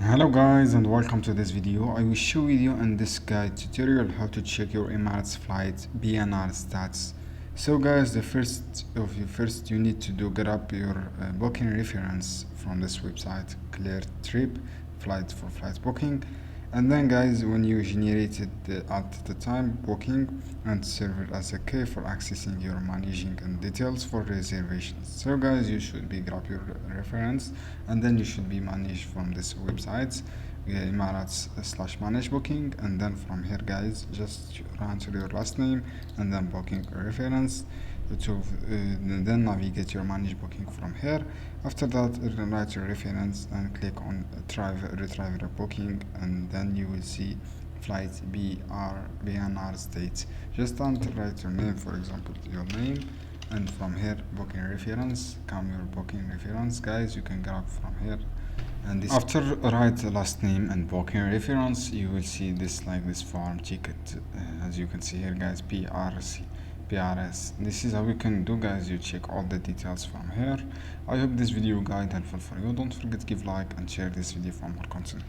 Hello guys and welcome to this video. I will show you in this guide tutorial how to check your Emirates flight BNR stats. So guys, first you need to get up your booking reference from this website, Clear Trip flight for flight booking. And then guys, when you generated at the time booking and serve it as a key for accessing your managing and details for reservations. So guys, you should be grab your reference and then you should be managed from this website, Emirates slash manage booking, and then from here guys just enter your last name and then booking reference to then navigate your manage booking from here. After that, write your reference and click on retrieve booking, and then you will see flight BNR states. Just write your name, for example your name, and from here booking reference come your booking reference guys, you can grab from here. And this after write the last name and booking reference, you will see this like this form ticket, as you can see here guys, PRS. This is how you can do guys, you check all the details from here. I hope this video guide helpful for you. Don't forget to give like and share this video for more content.